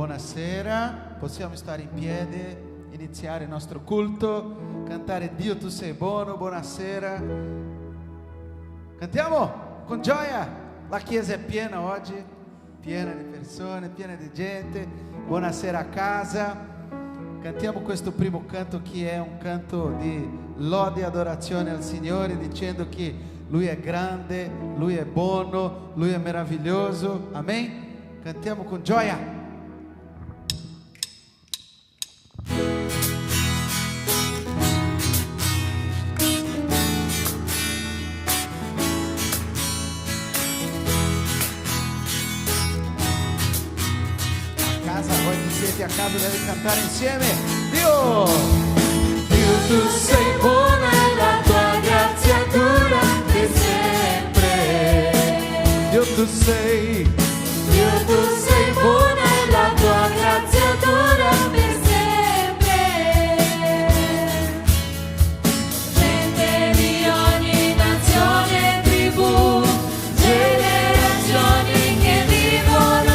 buonasera. Possiamo stare in piedi, iniziare il nostro culto, cantare Dio tu sei buono, buonasera. Cantiamo con gioia. La chiesa è piena oggi, piena di persone, piena di gente. Buonasera a casa. Cantiamo questo primo canto che è un canto di lode e adorazione al Signore, dicendo che Lui è grande, Lui è buono, Lui è meraviglioso. Amen. Cantiamo con gioia. A casa deve cantare insieme. Dio tu sei buono e la tua grazia dura per sempre. Dio tu sei buono e la tua grazia dura per sempre. Gente di ogni nazione e tribù, generazioni che vivono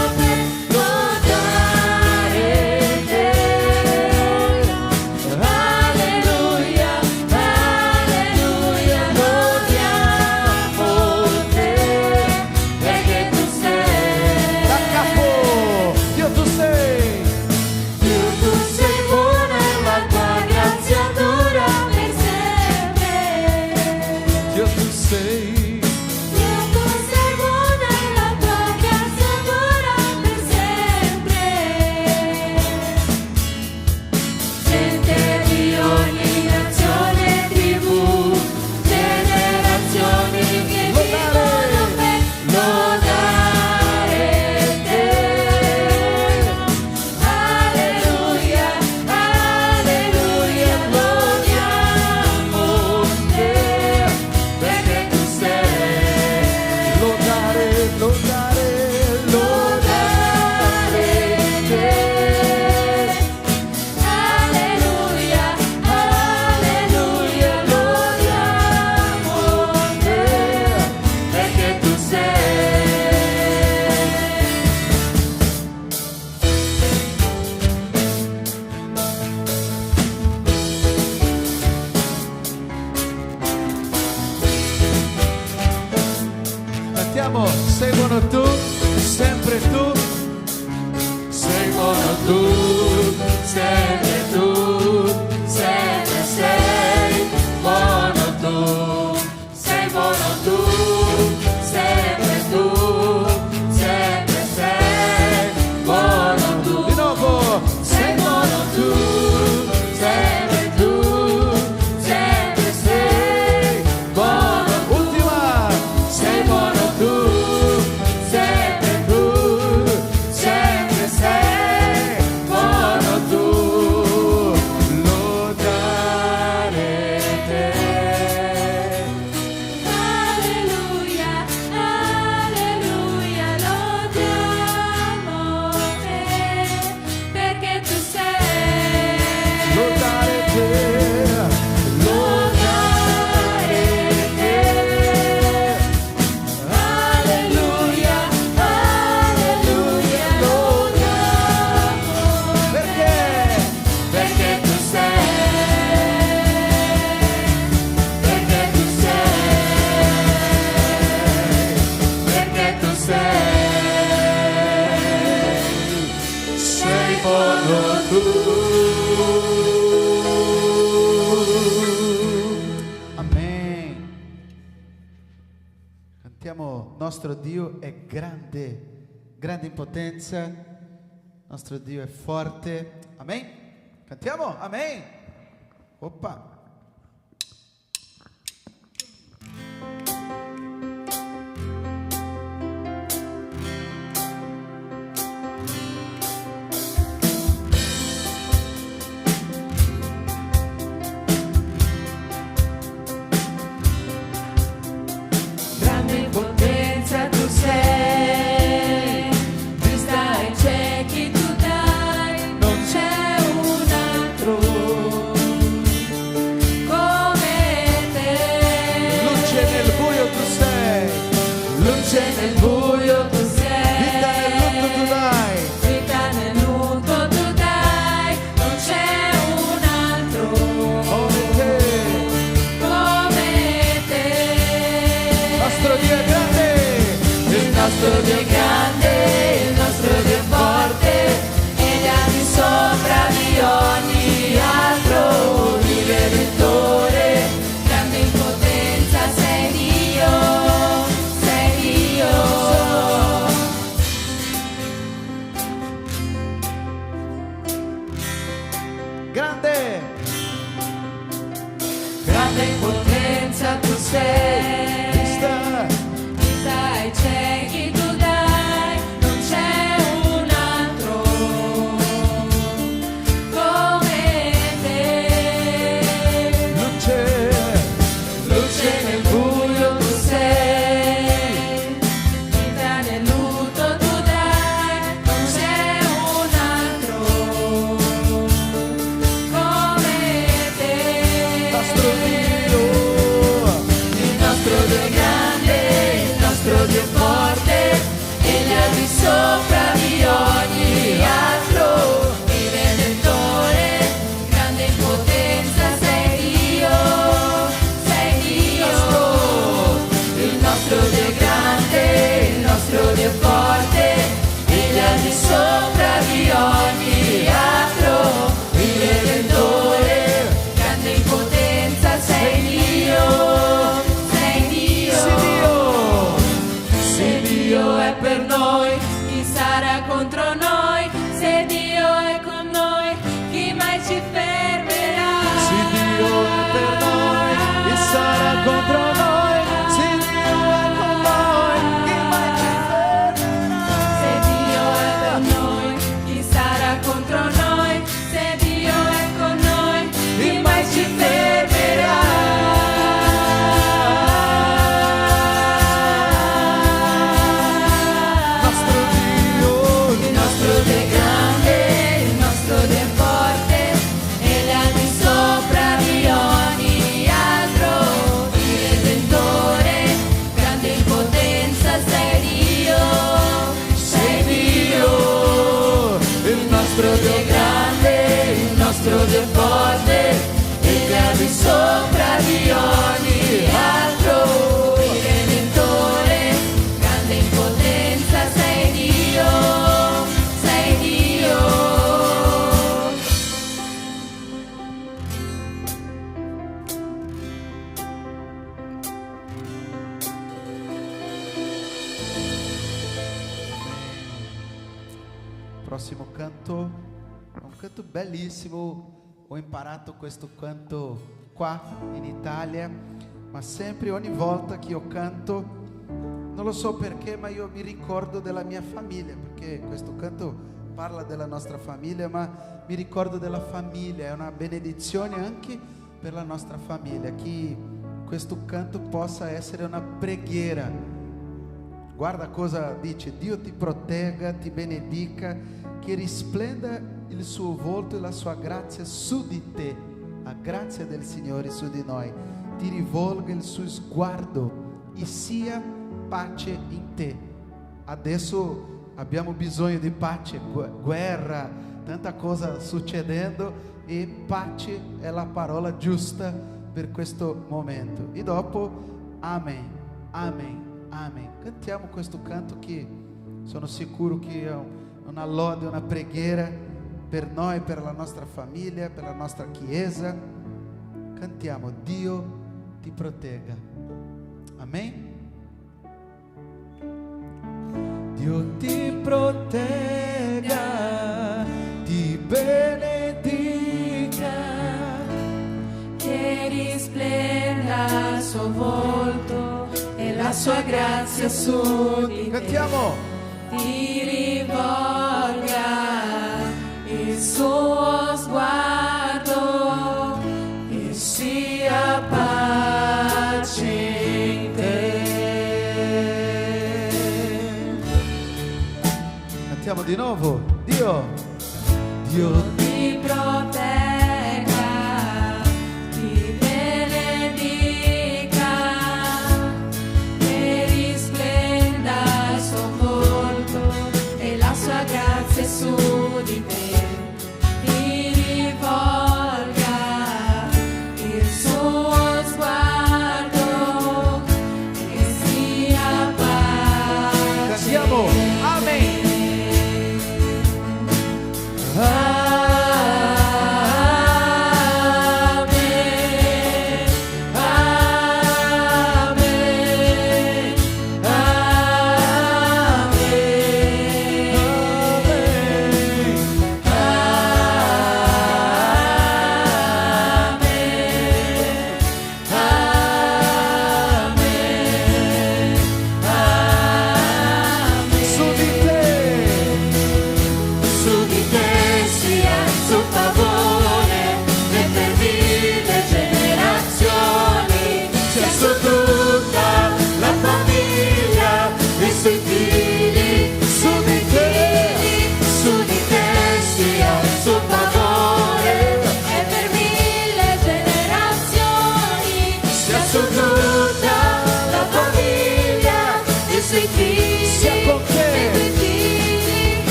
sei buono tu, sempre tu, sei buono tu, sempre tu, sempre sei buono tu, sei buono tu, sempre tu, sempre sei buono tu, di nuovo, sei buono tu, sempre tu, sempre sei buono, ultima, sei buono tu. Nostro Dio è grande, grande in potenza, nostro Dio è forte, amen? Cantiamo, amen? Oppa! Non c'è un altro grande, grande in potenza tu sei, vista ai ciechi tu dai, non c'è un altro come te. Luce nel buio tu sei, vita nel lutto tu dai, non c'è un altro come te. nostro Dio, Il nostro Dio è grande, il nostro Dio è forte, Egli è al di sopra di ogni altro. Il Redentore, grande in potenza, sei Dio, sei Dio. Il nostro Dio è grande, il nostro Dio è forte, Egli è al di sopra di ogni altro. Il Redentore, grande in potenza, sei Dio, sei Dio. Se Dio è per noi, chi sarà contro noi? Se Dio è con noi, chi mai ci fermerà? se Dio è per noi, chi sarà contro noi? Se Dio è con noi, chi mai ci fermerà? Se Dio è per noi, chi sarà contro noi? Se Dio è con noi, chi mai ci fermerà? Il nostro Dio è grande, il nostro Dio è forte, Egli è al di sopra di ogni altro. Il Redentore, grande in potenza, sei Dio, sei Dio. Il nostro Dio è grande, il nostro Dio è forte, Egli è al di sopra di ogni altro. Il Redentore, grande in potenza, sei Dio, sei Dio. prossimo canto è un canto bellissimo. Ho imparato questo canto qua in Italia, ma sempre, ogni volta che io canto, non lo so perché, ma io mi ricordo della mia famiglia, perché questo canto parla della nostra famiglia, ma mi ricordo della famiglia, è una benedizione anche per la nostra famiglia, che questo canto possa essere una preghiera. Guarda cosa dice: Dio ti protegga, ti benedica, che risplenda il suo volto e la sua grazia su di te, a grazia del Signore su di noi, ti rivolga il suo sguardo e sia pace in te. Adesso abbiamo bisogno di pace, guerra, tanta cosa succedendo, e pace è la parola giusta per questo momento. E dopo amen, amen, amen. Cantiamo questo canto che sono sicuro che è una lode, una preghiera per noi, per la nostra famiglia, per la nostra chiesa. Cantiamo: Dio ti protegga. Amen. Dio ti protegga, ti benedica, Che risplenda il suo volto e la sua grazia su di te. cantiamo. Ti rivolga il suo sguardo e sia pace in te. Cantiamo di nuovo. Dio Ti protegga, ti benedica, che risplenda il suo volto e la sua grazia su di te. Ti rivolga il suo sguardo e sia pace. cantiamo. Amen. Amen.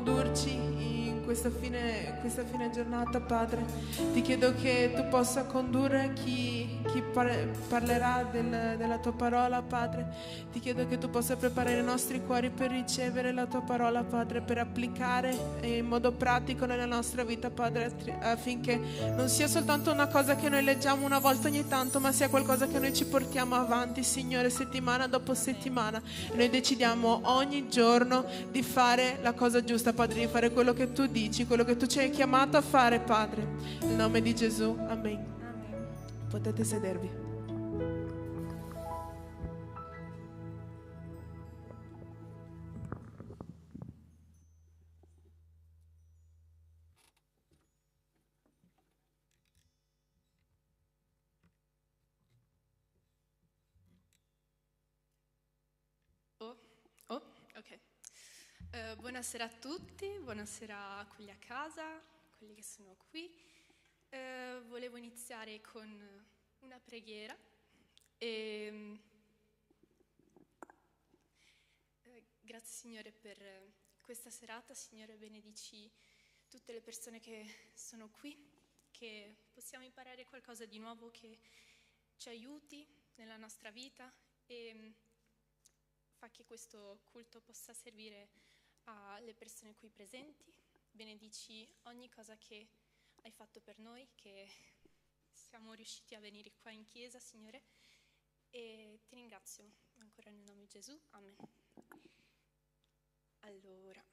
condurci in questa fine giornata, Padre. Ti chiedo che tu possa condurre chi parlerà della tua parola, Padre. Ti chiedo che tu possa preparare i nostri cuori per ricevere la tua parola, Padre, per applicare in modo pratico nella nostra vita, Padre, affinché non sia soltanto una cosa che noi leggiamo una volta ogni tanto, ma sia qualcosa che noi ci portiamo avanti, Signore, settimana dopo settimana. E noi decidiamo ogni giorno di fare la cosa giusta, Padre, di fare quello che tu dici, quello che tu ci hai chiamato a fare, Padre. Nel nome di Gesù, amen. Potete sedervi. Ok. Buonasera a tutti, buonasera a quelli a casa, quelli che sono qui. Volevo iniziare con una preghiera. Grazie Signore per questa serata, Signore, benedici tutte le persone che sono qui, che possiamo imparare qualcosa di nuovo che ci aiuti nella nostra vita e fa che questo culto possa servire alle persone qui presenti. Benedici ogni cosa che hai fatto per noi, che siamo riusciti a venire qua in chiesa, Signore, e ti ringrazio ancora nel nome di Gesù. Amen. Allora,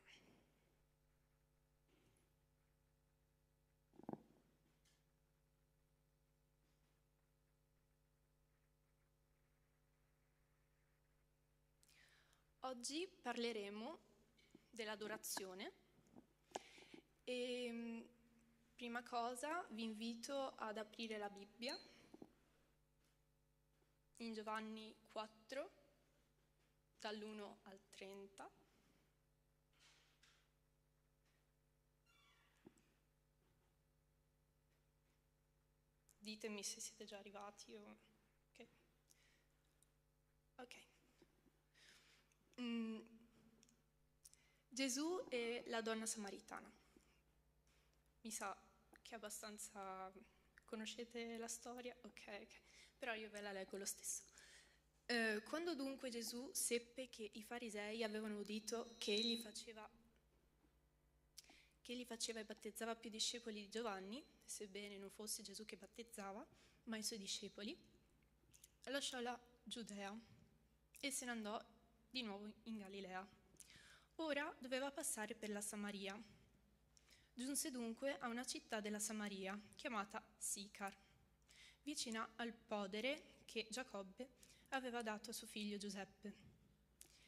oggi parleremo dell'adorazione e prima cosa vi invito ad aprire la Bibbia in Giovanni 4 dall'1 al 30. Ditemi se siete già arrivati o... Ok. Gesù e la donna samaritana. Mi sa che abbastanza conoscete la storia, ok, però io ve la leggo lo stesso. Quando dunque Gesù seppe che i farisei avevano udito che egli faceva e battezzava più discepoli di Giovanni, sebbene non fosse Gesù che battezzava, ma i suoi discepoli, lasciò la Giudea e se ne andò di nuovo in Galilea. Ora doveva passare per la Samaria. Giunse dunque a una città della Samaria, chiamata Sicar, vicina al podere che Giacobbe aveva dato a suo figlio Giuseppe.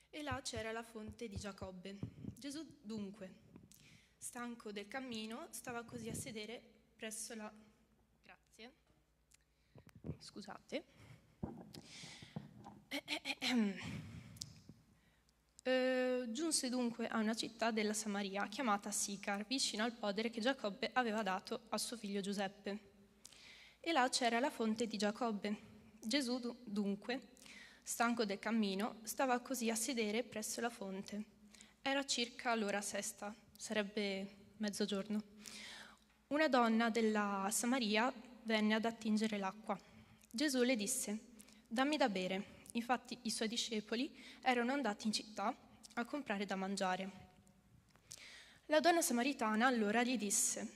E là c'era la fonte di Giacobbe. Gesù dunque, stanco del cammino, stava così a sedere presso la... Grazie. Scusate. Giunse dunque a una città della Samaria chiamata Sicar, vicino al podere che Giacobbe aveva dato a suo figlio Giuseppe. E là c'era la fonte di Giacobbe. Gesù dunque, stanco del cammino, stava così a sedere presso la fonte. Era circa l'ora sesta, sarebbe mezzogiorno. Una donna della Samaria venne ad attingere l'acqua. Gesù le disse: «Dammi da bere». Infatti i suoi discepoli erano andati in città a comprare da mangiare. La donna samaritana allora gli disse: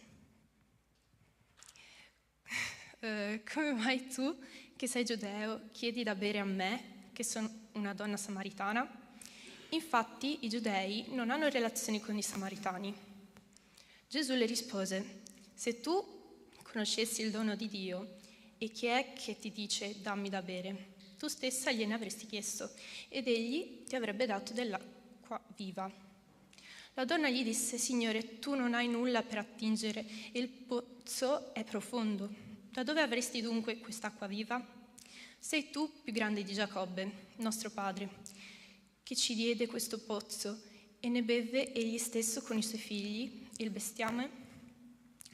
«Come mai tu, che sei giudeo, chiedi da bere a me, che sono una donna samaritana?» Infatti i giudei non hanno relazioni con i samaritani. Gesù le rispose: «Se tu conoscessi il dono di Dio e chi è che ti dice dammi da bere, tu stessa gliene avresti chiesto ed egli ti avrebbe dato dell'acqua viva». La donna gli disse: «Signore, tu non hai nulla per attingere e il pozzo è profondo. Da dove avresti dunque quest'acqua viva? Sei tu più grande di Giacobbe, nostro padre, che ci diede questo pozzo e ne beve egli stesso con i suoi figli, il bestiame?»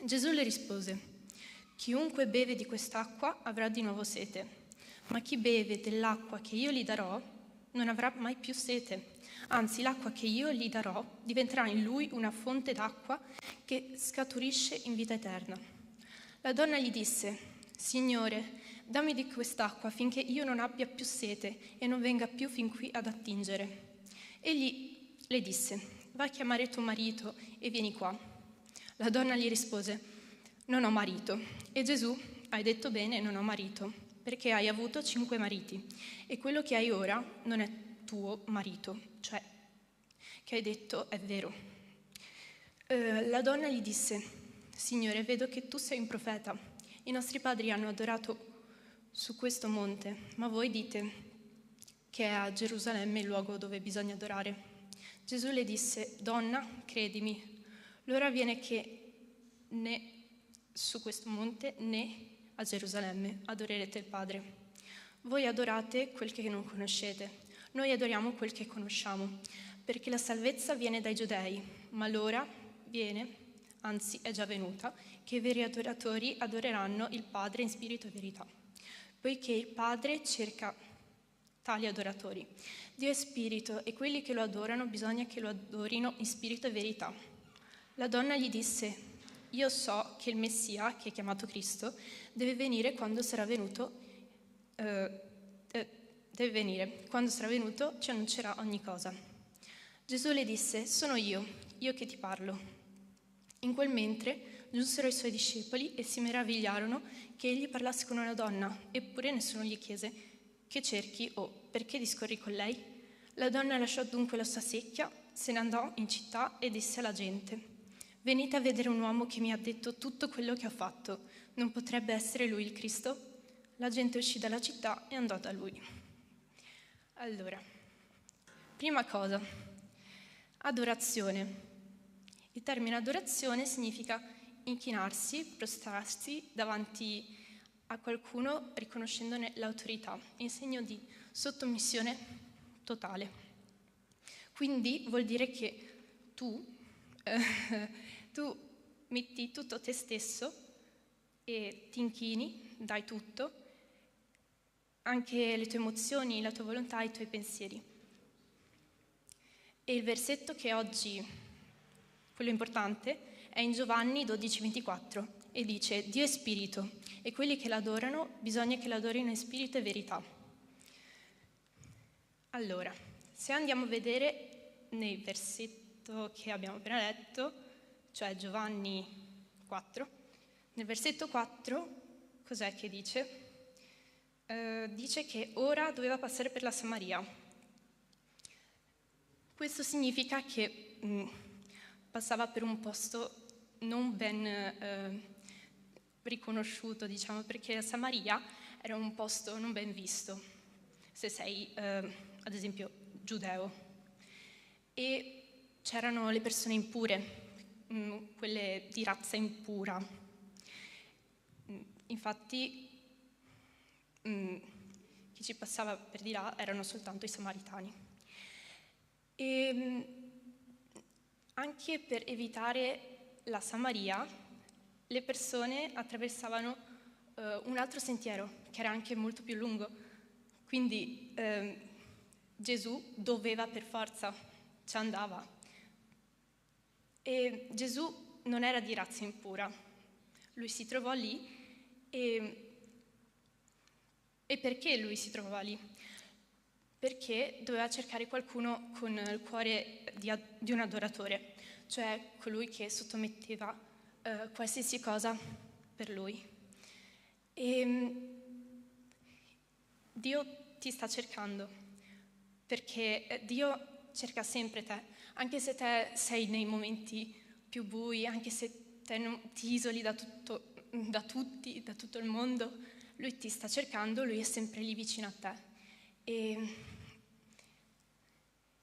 Gesù le rispose: «Chiunque beve di quest'acqua avrà di nuovo sete, ma chi beve dell'acqua che io gli darò non avrà mai più sete. Anzi, l'acqua che io gli darò diventerà in lui una fonte d'acqua che scaturisce in vita eterna. La donna gli disse: Signore, dammi di quest'acqua affinché io non abbia più sete e non venga più fin qui ad attingere. Egli le disse: Va a chiamare tuo marito e vieni qua. La donna gli rispose: Non ho marito. E Gesù: Hai detto bene, non ho marito, perché hai avuto 5 mariti e quello che hai ora non è tuo marito, cioè che hai detto è vero. La donna gli disse: Signore, vedo che tu sei un profeta. I nostri padri hanno adorato su questo monte, ma voi dite che è a Gerusalemme il luogo dove bisogna adorare. Gesù le disse: Donna, credimi, l'ora viene che né su questo monte né a Gerusalemme adorerete il Padre. Voi adorate quel che non conoscete, noi adoriamo quel che conosciamo, perché la salvezza viene dai giudei, ma l'ora viene, anzi è già venuta, che i veri adoratori adoreranno il Padre in spirito e verità, poiché il Padre cerca tali adoratori. Dio è spirito e quelli che lo adorano bisogna che lo adorino in spirito e verità. La donna gli disse: Io so che il Messia, che è chiamato Cristo, deve venire. Quando sarà venuto ci annuncerà ogni cosa. Gesù le disse: Sono io che ti parlo. In quel mentre giunsero i suoi discepoli e si meravigliarono che egli parlasse con una donna, eppure nessuno gli chiese: Che cerchi o perché discorri con lei? La donna lasciò dunque la sua secchia, se ne andò in città e disse alla gente: Venite a vedere un uomo che mi ha detto tutto quello che ho fatto. Non potrebbe essere lui il Cristo? La gente uscì dalla città e andò da lui. Allora, prima cosa, adorazione. Il termine adorazione significa inchinarsi, prostrarsi davanti a qualcuno riconoscendone l'autorità, in segno di sottomissione totale. Quindi vuol dire che tu metti tutto te stesso e ti inchini, dai tutto, anche le tue emozioni, la tua volontà, i tuoi pensieri. E il versetto che oggi, quello importante, è in Giovanni 12,24 e dice: Dio è spirito e quelli che l'adorano bisogna che l'adorino in spirito e verità. Allora, se andiamo a vedere nel versetto che abbiamo appena letto, cioè Giovanni 4, nel versetto 4 cos'è che dice? Dice che ora doveva passare per la Samaria. Questo significa che passava per un posto non ben riconosciuto, diciamo, perché la Samaria era un posto non ben visto, se sei, ad esempio, giudeo. E c'erano le persone impure, quelle di razza impura. Infatti, chi ci passava per di là erano soltanto i samaritani. E anche per evitare la Samaria, le persone attraversavano un altro sentiero, che era anche molto più lungo. Quindi Gesù doveva per forza, ci andava. E Gesù non era di razza impura. Lui si trovò lì e perché lui si trovava lì? Perché doveva cercare qualcuno con il cuore di un adoratore, cioè colui che sottometteva qualsiasi cosa per lui. E Dio ti sta cercando, perché Dio cerca sempre te, anche se te sei nei momenti più bui, anche se te non ti isoli da tutti, da tutto il mondo, Lui ti sta cercando, Lui è sempre lì vicino a te. E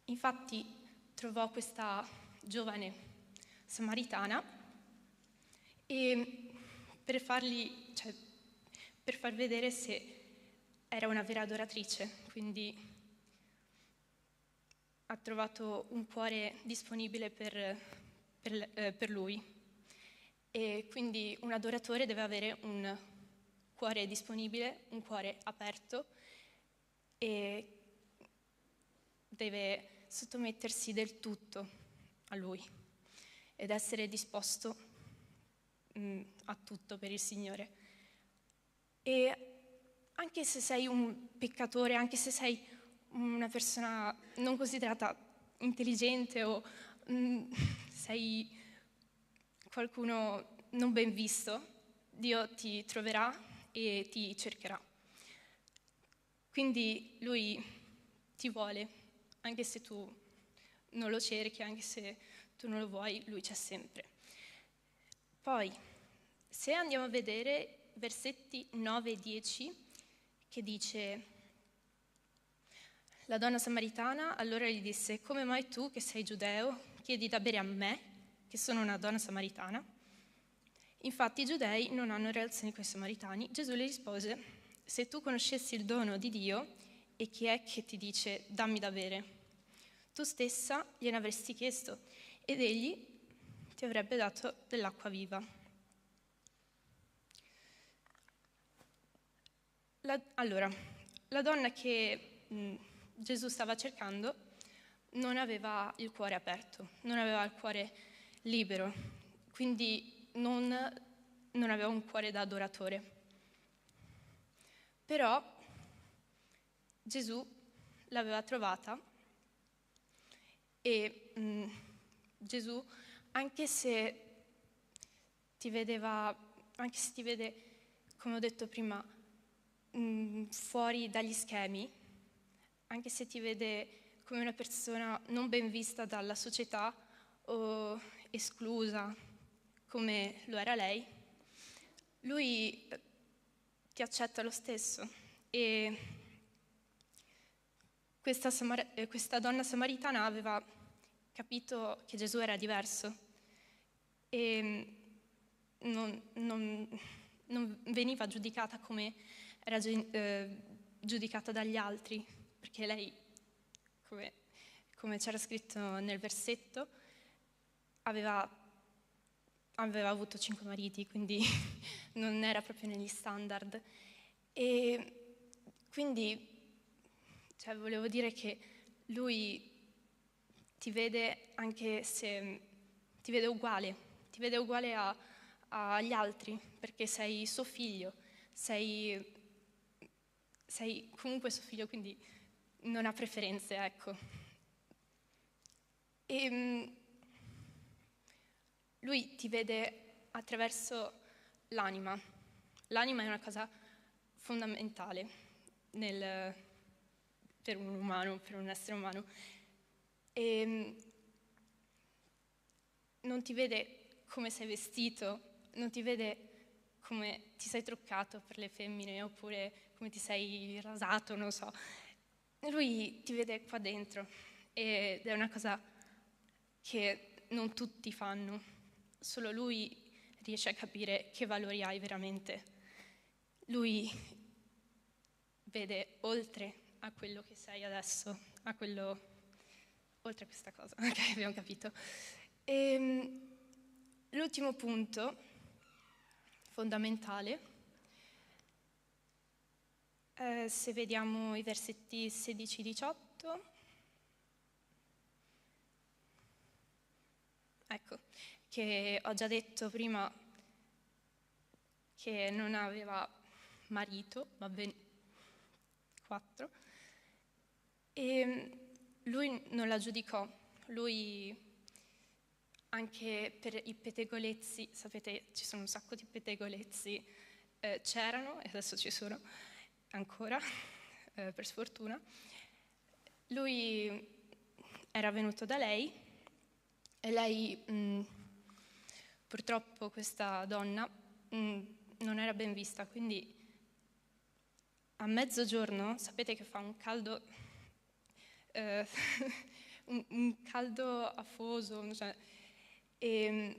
infatti trovò questa giovane samaritana e per far vedere se era una vera adoratrice, quindi ha trovato un cuore disponibile per lui. E quindi un adoratore deve avere un cuore disponibile, un cuore aperto e deve sottomettersi del tutto a Lui ed essere disposto a tutto per il Signore. E anche se sei un peccatore, anche se sei una persona non considerata intelligente o sei qualcuno non ben visto, Dio ti troverà e ti cercherà. Quindi Lui ti vuole, anche se tu non lo cerchi, anche se tu non lo vuoi, Lui c'è sempre. Poi, se andiamo a vedere versetti 9 e 10, che dice: la donna samaritana allora gli disse: come mai tu, che sei giudeo, chiedi da bere a me, che sono una donna samaritana? Infatti i giudei non hanno relazioni con i samaritani. Gesù le rispose: se tu conoscessi il dono di Dio e chi è che ti dice dammi da bere, tu stessa gliene avresti chiesto ed egli ti avrebbe dato dell'acqua viva. La donna che Gesù stava cercando non aveva il cuore aperto, non aveva il cuore libero, quindi non aveva un cuore da adoratore. Però Gesù l'aveva trovata e Gesù, anche se ti vede, come ho detto prima, fuori dagli schemi, anche se ti vede come una persona non ben vista dalla società o esclusa come lo era lei, Lui ti accetta lo stesso. E questa donna samaritana aveva capito che Gesù era diverso e non veniva giudicata come era giudicata dagli altri, perché lei, come c'era scritto nel versetto, aveva avuto 5 mariti, quindi non era proprio negli standard. E quindi volevo dire che Lui ti vede anche se ti vede uguale agli altri, perché sei suo figlio, sei comunque suo figlio, quindi non ha preferenze, ecco. E Lui ti vede attraverso l'anima. L'anima è una cosa fondamentale per un umano, per un essere umano. E non ti vede come sei vestito, non ti vede come ti sei truccato per le femmine oppure come ti sei rasato, non so. Lui ti vede qua dentro ed è una cosa che non tutti fanno, solo Lui riesce a capire che valori hai veramente. Lui vede oltre a quello che sei adesso, oltre a questa cosa, ok, abbiamo capito. L'ultimo punto fondamentale, se vediamo i versetti 16-18, ecco, che ho già detto prima che non aveva marito, ma ben 4, e lui non la giudicò. Lui, anche per i pettegolezzi, sapete, ci sono un sacco di pettegolezzi, c'erano e adesso ci sono ancora, per sfortuna. Lui era venuto da lei e lei, purtroppo questa donna non era ben vista, quindi a mezzogiorno, sapete che fa un caldo, un caldo afoso, cioè, e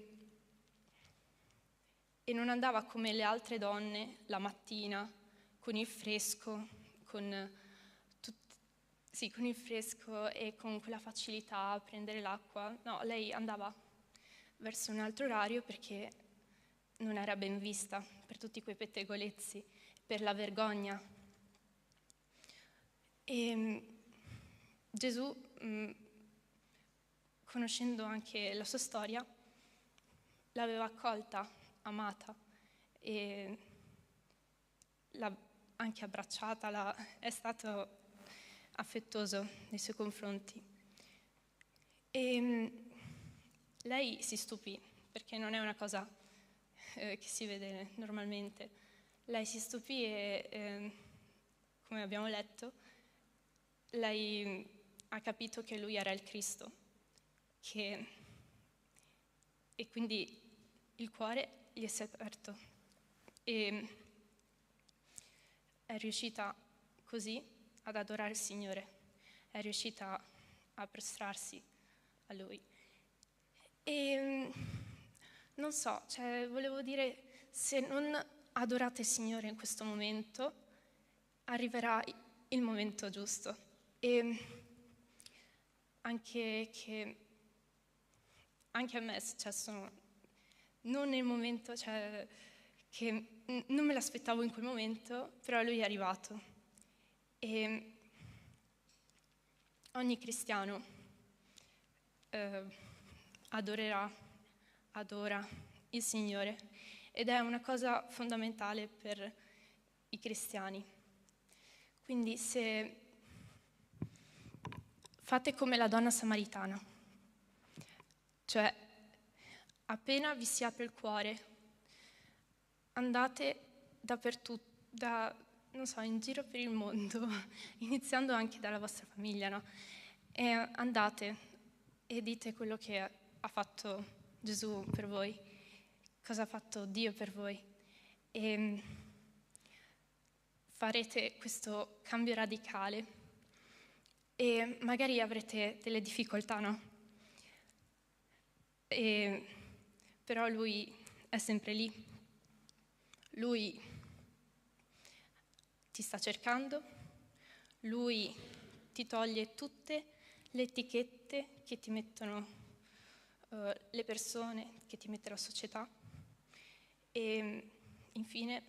non andava come le altre donne la mattina con il fresco, con il fresco e con quella facilità a prendere l'acqua. No, lei andava verso un altro orario perché non era ben vista per tutti quei pettegolezzi, per la vergogna. E Gesù, conoscendo anche la sua storia, l'aveva accolta, amata e l'ha anche abbracciata, è stato affettuoso nei suoi confronti. E lei si stupì, perché non è una cosa che si vede normalmente. Lei si stupì e, come abbiamo letto, lei ha capito che lui era il Cristo, e quindi il cuore gli si è aperto e è riuscita così ad adorare il Signore, è riuscita a prostrarsi a Lui. E non so, volevo dire, se non adorate il Signore in questo momento, arriverà il momento giusto. E anche a me è successo, non nel momento, che non me l'aspettavo in quel momento, però Lui è arrivato. E ogni cristiano adora il Signore ed è una cosa fondamentale per i cristiani. Quindi se fate come la donna samaritana, cioè appena vi si apre il cuore, andate dappertutto, non so, in giro per il mondo, iniziando anche dalla vostra famiglia, no? E andate e dite quello che ha fatto Gesù per voi, cosa ha fatto Dio per voi. E farete questo cambio radicale e magari avrete delle difficoltà, no? Però Lui è sempre lì. Lui ti sta cercando, Lui ti toglie tutte le etichette che ti mettono le persone, che ti mette la società e infine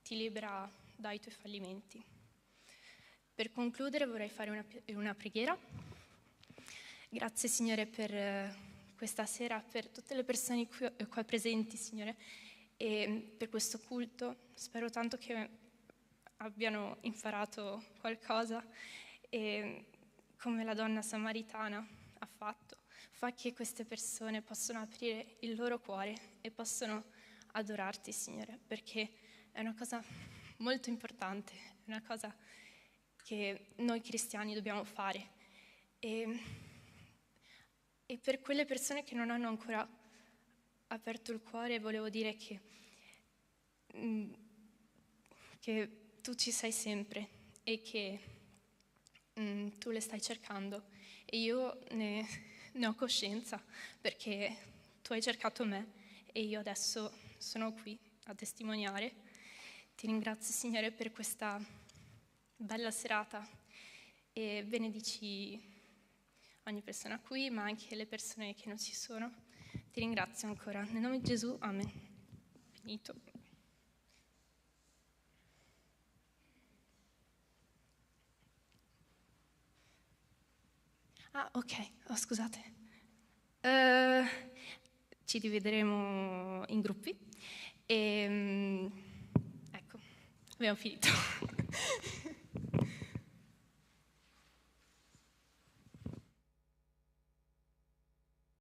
ti libera dai tuoi fallimenti. Per concludere vorrei fare una preghiera. Grazie Signore per questa sera, per tutte le persone qua presenti, Signore, e per questo culto. Spero tanto che abbiano imparato qualcosa e come la donna samaritana ha fatto, fa che queste persone possano aprire il loro cuore e possono adorarti, Signore, perché è una cosa molto importante, è una cosa che noi cristiani dobbiamo fare. E per quelle persone che non hanno ancora aperto il cuore, volevo dire che tu ci sei sempre e che tu le stai cercando e io ne ho coscienza perché tu hai cercato me e io adesso sono qui a testimoniare. Ti ringrazio Signore per questa bella serata e benedici ogni persona qui ma anche le persone che non ci sono. Ti ringrazio ancora. Nel nome di Gesù, amen. Finito. Ah, ok, scusate. Ci divideremo in gruppi e ecco, abbiamo finito.